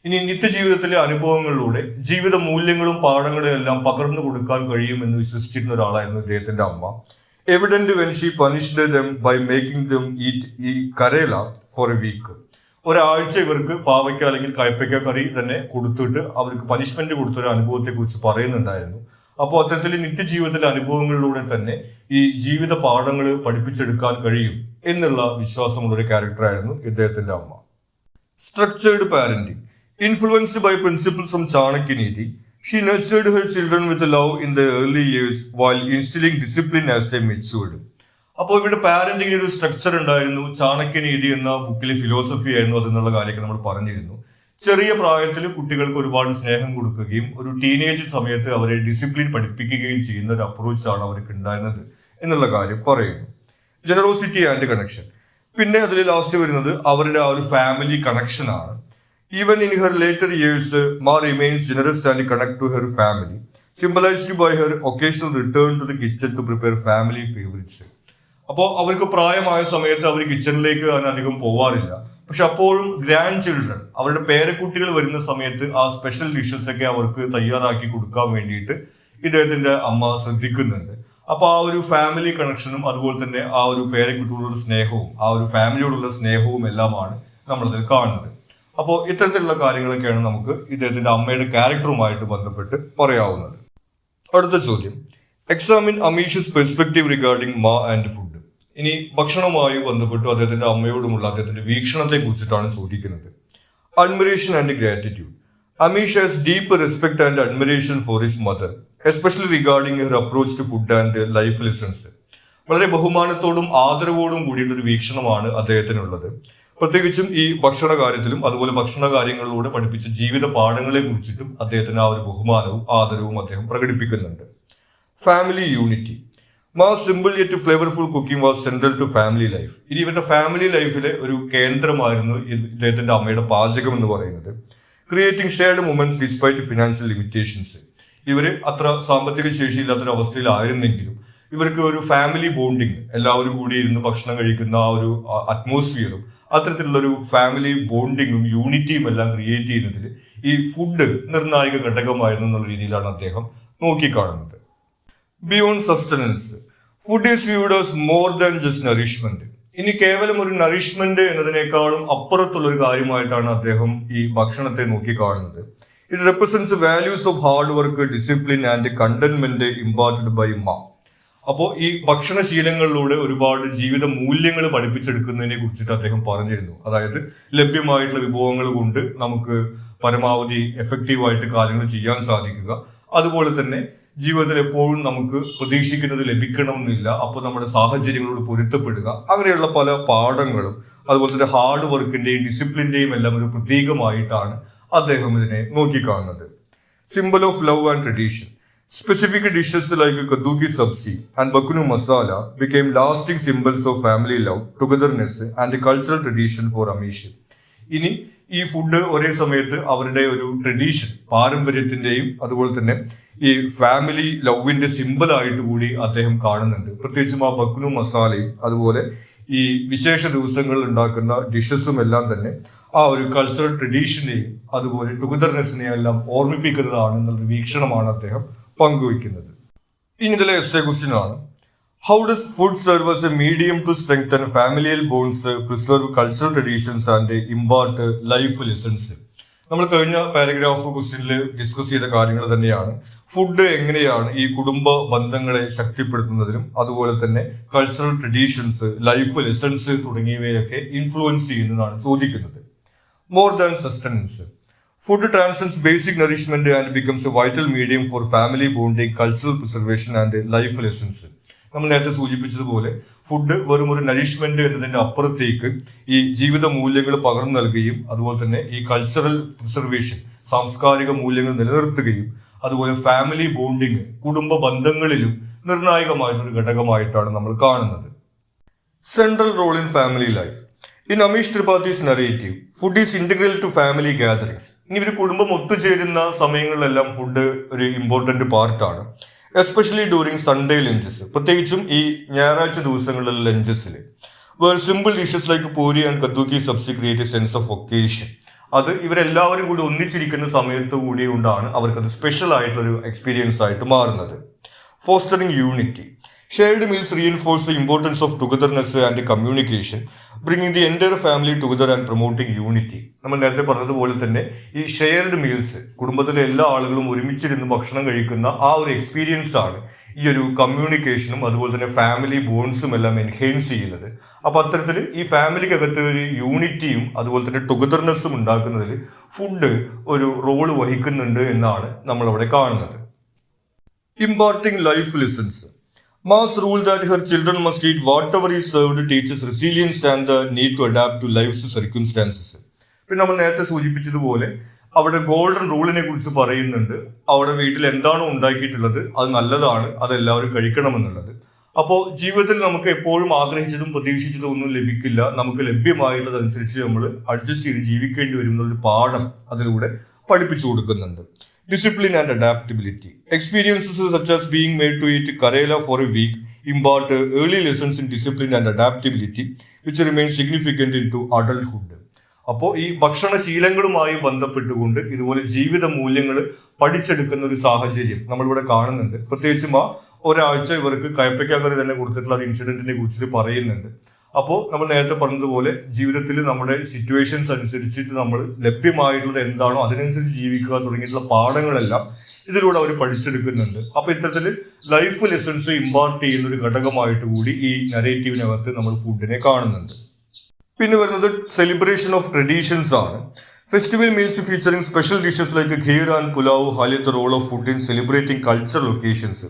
ഇനി നിത്യജീവിതത്തിലെ അനുഭവങ്ങളിലൂടെ ജീവിത മൂല്യങ്ങളും പാഠങ്ങളും എല്ലാം പകർന്നു കൊടുക്കാൻ കഴിയുമെന്ന് വിശ്വസിച്ചിരുന്ന ഒരാളായിരുന്നു ഇദ്ദേഹത്തിന്റെ അമ്മ. Evident when she punished them by making them eat ഈ കരേല ഫോർ എ വീക്ക്. ഒരാഴ്ച ഇവർക്ക് പാവയ്ക്ക അല്ലെങ്കിൽ കയ്പയ്ക്ക കറി തന്നെ കൊടുത്തിട്ട് അവർക്ക് പനിഷ്മെന്റ് കൊടുത്തൊരു അനുഭവത്തെ കുറിച്ച് പറയുന്നുണ്ടായിരുന്നു. അപ്പോൾ അത്തരത്തിൽ നിത്യജീവിതത്തിലെ അനുഭവങ്ങളിലൂടെ തന്നെ ഈ ജീവിത പാഠങ്ങൾ പഠിപ്പിച്ചെടുക്കാൻ കഴിയും എന്നുള്ള വിശ്വാസമുള്ള ഒരു ക്യാരക്ടറായിരുന്നു ഇദ്ദേഹത്തിന്റെ അമ്മ. Structured parenting. Influenced by principles from Chanakya Niti, she nurtured her children with love in the early years while instilling discipline as they matured. അപ്പോൾ ഇവിടെ പാരന്റിംഗിന് ഒരു സ്ട്രക്ചർ ഉണ്ടായിരുന്നു. ചാണക്യനീതി എന്ന ബുക്കിലെ ഫിലോസഫി ആയിരുന്നു അതെന്നുള്ള കാര്യമൊക്കെ നമ്മൾ പറഞ്ഞിരുന്നു. ചെറിയ പ്രായത്തിൽ കുട്ടികൾക്ക് ഒരുപാട് സ്നേഹം കൊടുക്കുകയും ഒരു ടീനേജ് സമയത്ത് അവരെ ഡിസിപ്ലിൻ പഠിപ്പിക്കുകയും ചെയ്യുന്ന ഒരു അപ്രോച്ചാണ് അവർക്ക് ഉണ്ടായിരുന്നത് എന്നുള്ള കാര്യം പറയുന്നു. Generosity and connection. പിന്നെ അതിൽ ലാസ്റ്റ് വരുന്നത് അവരുടെ ആ ഒരു ഫാമിലി കണക്ഷൻ ആണ്. Even in her later years Ma remains generous and connect to her family, symbolised by her occasional return to the kitchen to prepare family favourites. അപ്പോൾ അവർക്ക് പ്രായമായ സമയത്ത് അവർ കിച്ചണിലേക്ക് അധികം പോവാറില്ല. പക്ഷെ അപ്പോഴും ഗ്രാൻഡ് ചിൽഡ്രൻ, അവരുടെ പേരക്കുട്ടികൾ വരുന്ന സമയത്ത് ആ സ്പെഷ്യൽ ഡിഷസ് ഒക്കെ അവർക്ക് തയ്യാറാക്കി കൊടുക്കാൻ വേണ്ടിയിട്ട് ഇദ്ദേഹത്തിന്റെ അമ്മ ശ്രദ്ധിക്കുന്നുണ്ട്. അപ്പൊ ആ ഒരു ഫാമിലി കണക്ഷനും അതുപോലെ തന്നെ ആ ഒരു പേരക്കുട്ടിയോടുള്ള സ്നേഹവും ആ ഒരു ഫാമിലിയോടുള്ള സ്നേഹവും എല്ലാമാണ് നമ്മളതിൽ കാണുന്നത്. അപ്പോൾ ഇത്തരത്തിലുള്ള കാര്യങ്ങളൊക്കെയാണ് നമുക്ക് ഇദ്ദേഹത്തിന്റെ അമ്മയുടെ ക്യാരക്ടറുമായിട്ട് ബന്ധപ്പെട്ട് പറയാവുന്നത്. അടുത്ത ചോദ്യം, examine Amish's perspective regarding ma and food. ഇനി ഭക്ഷണവുമായി ബന്ധപ്പെട്ടു അദ്ദേഹത്തിന്റെ അമ്മയോടുമുള്ള അദ്ദേഹത്തിന്റെ വീക്ഷണത്തെ കുറിച്ചിട്ടാണ് ചോദിക്കുന്നത്. Admiration and gratitude. Amish has deep respect and admiration for his mother, especially regarding her approach to food and life lessons. വളരെ ബഹുമാനത്തോടും ആദരവോടും കൂടിയിട്ടൊരു വീക്ഷണമാണ് അദ്ദേഹത്തിനുള്ളത്. പ്രത്യേകിച്ചും ഈ ഭക്ഷണ കാര്യത്തിലും അതുപോലെ ഭക്ഷണ കാര്യങ്ങളിലൂടെ പഠിപ്പിച്ച ജീവിത പാഠങ്ങളെ കുറിച്ചിട്ടും അദ്ദേഹത്തിന് ആ ഒരു ബഹുമാനവും ആദരവും അദ്ദേഹം പ്രകടിപ്പിക്കുന്നുണ്ട്. Family unity. Ma's simple yet flavourful cooking was central to family life. ഇനി ഇവരുടെ ഫാമിലി ലൈഫിലെ ഒരു കേന്ദ്രമായിരുന്നു ഇദ്ദേഹത്തിന്റെ അമ്മയുടെ പാചകം എന്ന് പറയുന്നത്. Creating shared moments despite financial limitations. ഇവർ അത്ര സാമ്പത്തിക ശേഷിയില്ലാത്തൊരു അവസ്ഥയിലായിരുന്നെങ്കിലും ഇവർക്ക് ഒരു ഫാമിലി ബോണ്ടിങ്, എല്ലാവരും കൂടി ഇരുന്ന് ഭക്ഷണം കഴിക്കുന്ന ആ ഒരു അറ്റ്മോസ്ഫിയറും അത്തരത്തിലുള്ള ഒരു ഫാമിലി ബോണ്ടിങ്ങും യൂണിറ്റിയും എല്ലാം ക്രിയേറ്റ് ചെയ്യുന്നതിൽ ഈ ഫുഡ് നിർണായക ഘടകമായിരുന്നു എന്നുള്ള രീതിയിലാണ് അദ്ദേഹം നോക്കിക്കാണുന്നത്. Beyond sustenance, food is viewed as more than just nourishment. ഇനി കേവലം ഒരു നറിഷ്മെന്റ് എന്നതിനേക്കാളും അപ്പുറത്തുള്ള ഒരു കാര്യമായിട്ടാണ് അദ്ദേഹം ഈ ഭക്ഷണത്തെ നോക്കിക്കാണുന്നത്. It represents values of hard work, discipline and contentment imparted by ma. അപ്പോൾ ഈ ഭക്ഷണശീലങ്ങളിലൂടെ ഒരുപാട് ജീവിത മൂല്യങ്ങൾ പഠിപ്പിച്ചെടുക്കുന്നതിനെ കുറിച്ചിട്ട് അദ്ദേഹം പറഞ്ഞിരുന്നു. അതായത് ലഭ്യമായിട്ടുള്ള വിഭവങ്ങൾ കൊണ്ട് നമുക്ക് പരമാവധി എഫക്റ്റീവായിട്ട് കാര്യങ്ങൾ ചെയ്യാൻ സാധിക്കുക, അതുപോലെ തന്നെ ജീവിതത്തിൽ എപ്പോഴും നമുക്ക് പ്രതീക്ഷിക്കുന്നത് ലഭിക്കണമെന്നില്ല, അപ്പോൾ നമ്മുടെ സാഹചര്യങ്ങളോട് പൊരുത്തപ്പെടുക, അങ്ങനെയുള്ള പല പാഠങ്ങളും അതുപോലെ തന്നെ ഹാർഡ് വർക്കിന്റെയും ഡിസിപ്ലിന്റെയും എല്ലാം ഒരു പ്രതീകമായിട്ടാണ് അദ്ദേഹം ഇതിനെ നോക്കിക്കാണുന്നത്. Symbol of love and tradition. Specific dishes like kaddu ki sabzi and bakunu masala became lasting symbols of family love, togetherness and cultural tradition for Amish. ഇനി ഈ ഫുഡ് ഒരേ സമയത്ത് അവരുടെ ഒരു ട്രഡീഷൻ, പാരമ്പര്യത്തിന്റെയും അതുപോലെ തന്നെ ഈ ഫാമിലി ലവിന്റെ സിമ്പിൾ ആയിട്ട് കൂടി അദ്ദേഹം കാണുന്നുണ്ട്. പ്രത്യേകിച്ചും ആ ബക്നു മസാലയും അതുപോലെ ഈ വിശേഷ ദിവസങ്ങളിൽ ഉണ്ടാക്കുന്ന ഡിഷസും എല്ലാം തന്നെ ആ ഒരു കൾച്ചറൽ ട്രഡീഷനെയും അതുപോലെ ടുഗദർനെസ്സിനെയും എല്ലാം ഓർമ്മിപ്പിക്കുന്നതാണ് എന്നുള്ള വീക്ഷണമാണ് അദ്ദേഹം പങ്കുവയ്ക്കുന്നത്. ഇനി ഇതിലെ എസ്സേ ക്വസ്റ്റ്യൻ ആണ്, how does food serve as a medium to strengthen familial bonds, preserve cultural traditions and impart life lessons. നമ്മൾ കഴിഞ്ഞ പാരഗ്രാഫ് ക്വസ്റ്റ്യനിൽ ഡിസ്കസ് ചെയ്ത കാര്യങ്ങൾ തന്നെയാണ്. ഫുഡ് എങ്ങനെയാണ് ഈ കുടുംബ ബന്ധങ്ങളെ ശക്തിപ്പെടുത്തുന്നതിനും അതുപോലെ തന്നെ കൾച്ചറൽ ട്രഡീഷൻസ്, ലൈഫ് ലെസൺസ് തുടങ്ങിയവയൊക്കെ ഇൻഫ്ലുവൻസ് ചെയ്യുന്നതാണ് ചോദിക്കുന്നത്. More than sustenance, food transcends basic nourishment and becomes a vital medium for family bonding, cultural preservation and life lessons. നമ്മൾ നേരത്തെ സൂചിപ്പിച്ചതുപോലെ ഫുഡ് വെറും ഒരു നറിഷ്മെന്റ് എന്നതിന്റെ അപ്പുറത്തേക്ക് ഈ ജീവിത മൂല്യങ്ങൾ പകർന്നു നൽകുകയും അതുപോലെ തന്നെ ഈ കൾച്ചറൽ പ്രിസർവേഷൻ, സാംസ്കാരിക മൂല്യങ്ങൾ നിലനിർത്തുകയും അതുപോലെ ഫാമിലി ബോണ്ടിങ്, കുടുംബ ബന്ധങ്ങളിലും നിർണായകമായിട്ടൊരു ഘടകമായിട്ടാണ് നമ്മൾ കാണുന്നത്. Central role in family life. In Amish Tripathi's narrative, food is integral to family gatherings. ഇനി ഒരു കുടുംബം ഒത്തുചേരുന്ന സമയങ്ങളിലെല്ലാം ഫുഡ് ഒരു ഇമ്പോർട്ടന്റ് പാർട്ടാണ്. എസ്പെഷ്യലി ഡ്യൂറിങ് സൺഡേ ലഞ്ചസ്, പ്രത്യേകിച്ചും ഈ ഞായറാഴ്ച ദിവസങ്ങളിലെ ലഞ്ചസിൽ. Where simple dishes like puri and kaddu ki sabzi create a sense of occasion. അത് ഇവരെല്ലാവരും കൂടി ഒന്നിച്ചിരിക്കുന്ന സമയത്ത് കൂടി കൊണ്ടാണ് അവർക്കത് സ്പെഷ്യൽ ആയിട്ടുള്ളൊരു എക്സ്പീരിയൻസ് ആയിട്ട് മാറുന്നത്. Fostering unity. Shared meals reinforce the importance of togetherness and communication, bringing the entire family together and promoting unity. നമ്മൾ നേരത്തെ പറഞ്ഞതുപോലെ തന്നെ ഈ ഷെയർഡ് മീൽസ്, കുടുംബത്തിലെ എല്ലാ ആളുകളും ഒരുമിച്ചിരുന്ന് ഭക്ഷണം കഴിക്കുന്ന ആ ഒരു എക്സ്പീരിയൻസ് ആണ് ഈ ഒരു കമ്മ്യൂണിക്കേഷനും അതുപോലെ തന്നെ ഫാമിലി ബോൺസും എല്ലാം എൻഹാൻസ് ചെയ്യുന്നത്. അപ്പൊ അത്തരത്തിൽ ഈ ഫാമിലിക്കകത്ത് ഒരു യൂണിറ്റിയും അതുപോലെ തന്നെ ടുഗദർനെസ്സും ഉണ്ടാക്കുന്നതിൽ ഫുഡ് ഒരു റോള് വഹിക്കുന്നുണ്ട് എന്നാണ് നമ്മൾ അവിടെ കാണുന്നത്. Imparting life lessons. Ma's rule that her children must eat whatever is served teaches resilience and the need to adapt to life's circumstances. പിന്നെ നമ്മൾ നേരത്തെ സൂചിപ്പിച്ചതുപോലെ അവിടെ ഗോൾഡൻ റൂളിനെ കുറിച്ച് പറയുന്നുണ്ട്. അവിടെ വീട്ടിൽ എന്താണോ ഉണ്ടാക്കിയിട്ടുള്ളത് അത് നല്ലതാണ്, അതെല്ലാവരും കഴിക്കണമെന്നുള്ളത്. അപ്പോൾ ജീവിതത്തിൽ നമുക്ക് എപ്പോഴും ആഗ്രഹിച്ചതും പ്രതീക്ഷിച്ചതും ഒന്നും ലഭിക്കില്ല. നമുക്ക് ലഭ്യമായിട്ടുള്ളതനുസരിച്ച് നമ്മൾ അഡ്ജസ്റ്റ് ചെയ്ത് ജീവിക്കേണ്ടി വരും എന്നൊരു പാഠം അതിലൂടെ പഠിപ്പിച്ചു കൊടുക്കുന്നുണ്ട്. Discipline and adaptability. Experiences such as being made to eat Karela for a week impart early lessons in discipline and adaptability, which remain significant into adulthood. അപ്പോൾ ഈ ഭക്ഷണശീലങ്ങളുമായി ബന്ധപ്പെട്ടുകൊണ്ട് ഇതുപോലെ ജീവിത മൂല്യങ്ങൾ പഠിച്ചെടുക്കുന്ന ഒരു സാഹചര്യം നമ്മളിവിടെ കാണുന്നുണ്ട്. പ്രത്യേകിച്ചും ആ ഒരാഴ്ച ഇവർക്ക് കയ്പയ്ക്കകറി തന്നെ കൊടുത്തിട്ടുള്ള ഒരു ഇൻസിഡന്റിനെ കുറിച്ച് പറയുന്നുണ്ട്. അപ്പോൾ നമ്മൾ നേരത്തെ പറഞ്ഞതുപോലെ ജീവിതത്തിൽ നമ്മുടെ സിറ്റുവേഷൻസ് അനുസരിച്ചിട്ട് നമ്മൾ ലഭ്യമായിട്ടുള്ളത് എന്താണോ അതിനനുസരിച്ച് ജീവിക്കുക തുടങ്ങിയിട്ടുള്ള പാഠങ്ങളെല്ലാം ഇതിലൂടെ അവർ പഠിച്ചെടുക്കുന്നുണ്ട്. അപ്പൊ ഇത്തരത്തിൽ ലൈഫ് ലെസൺസ് ഇമ്പാർട്ട് ചെയ്യുന്ന ഒരു ഘടകമായിട്ട് കൂടി ഈ നരേറ്റീവിനകത്ത് നമ്മൾ ഫുഡിനെ കാണുന്നുണ്ട്. പിന്നെ വരുന്നത് സെലിബ്രേഷൻ ഓഫ് ട്രഡീഷൻസ് ആണ്. Festival meals featuring special dishes like kheer and pulao highlight the role of food in celebrating cultural occasions.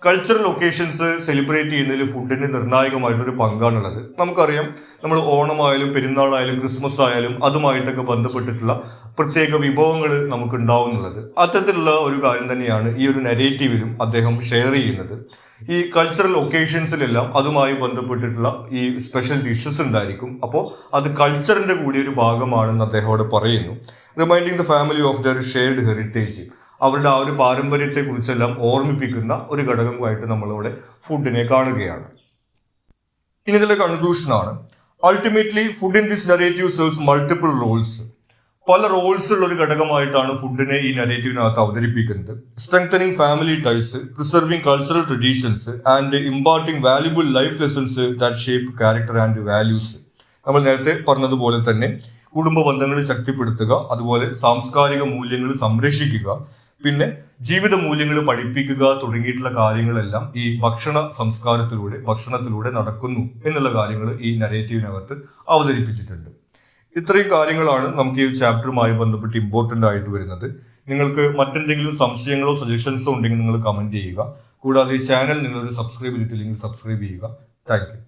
Cultural occasions celebrate ചെയ്യുന്നതിൽ ഫുഡിന് നിർണായകമായിട്ടൊരു പങ്കാണുള്ളത്. നമുക്കറിയാം, നമ്മൾ ഓണമായാലും പെരുന്നാളായാലും ക്രിസ്മസ് ആയാലും അതുമായിട്ടൊക്കെ ബന്ധപ്പെട്ടിട്ടുള്ള പ്രത്യേക വിഭവങ്ങൾ നമുക്ക് ഉണ്ടാവുന്നുള്ളത്. അത്തരത്തിലുള്ള ഒരു കാര്യം തന്നെയാണ് ഈ ഒരു നെറേറ്റീവിലും അദ്ദേഹം ഷെയർ ചെയ്യുന്നത്. ഈ കൾച്ചറൽ ഒക്കേഷൻസിലെല്ലാം അതുമായി ബന്ധപ്പെട്ടിട്ടുള്ള ഈ സ്പെഷ്യൽ ഡിഷസ് ഉണ്ടായിരിക്കും. അപ്പോൾ അത് കൾച്ചറിന്റെ കൂടി ഒരു ഭാഗമാണെന്ന് അദ്ദേഹം അവിടെ പറയുന്നു. Reminding the family of there shared heritage, അവരുടെ ആ ഒരു പാരമ്പര്യത്തെ കുറിച്ചെല്ലാം ഓർമ്മിപ്പിക്കുന്ന ഒരു ഘടകമായിട്ട് നമ്മളിവിടെ ഫുഡിനെ കാണുകയാണ്. ഇനി ഇതിലെ കൺക്ലൂഷനാണ്, ultimately food in this narrative serves multiple roles. പല റോൾസ് ഉള്ള ഒരു ഘടകമായിട്ടാണ് ഫുഡിനെ ഈ നറേറ്റീവിനകത്ത് അവതരിപ്പിക്കുന്നത്. Strengthening family ties, preserving cultural traditions and imparting valuable life lessons that shape character and values. നമ്മൾ നേരത്തെ പറഞ്ഞതുപോലെ തന്നെ കുടുംബ ബന്ധങ്ങൾ ശക്തിപ്പെടുത്തുക, അതുപോലെ സാംസ്കാരിക മൂല്യങ്ങൾ സംരക്ഷിക്കുക, പിന്നെ ജീവിത മൂല്യങ്ങൾ പഠിപ്പിക്കുക തുടങ്ങിയിട്ടുള്ള കാര്യങ്ങളെല്ലാം ഈ ഭക്ഷണത്തിലൂടെ നടക്കുന്നു എന്നുള്ള കാര്യങ്ങൾ ഈ നരേറ്റീവിനകത്ത് അവതരിപ്പിച്ചിട്ടുണ്ട്. ഇത്രയും കാര്യങ്ങളാണ് നമുക്ക് ഈ ചാപ്റ്ററുമായി ബന്ധപ്പെട്ട് ഇമ്പോർട്ടൻ്റ് ആയിട്ട് വരുന്നത്. നിങ്ങൾക്ക് മറ്റെന്തെങ്കിലും സംശയങ്ങളോ സജഷൻസോ ഉണ്ടെങ്കിൽ നിങ്ങൾ കമൻറ്റ് ചെയ്യുക. കൂടാതെ ഈ ചാനൽ നിങ്ങളൊരു സബ്സ്ക്രൈബ് ചെയ്തിട്ടില്ലെങ്കിൽ സബ്സ്ക്രൈബ് ചെയ്യുക. Thank you.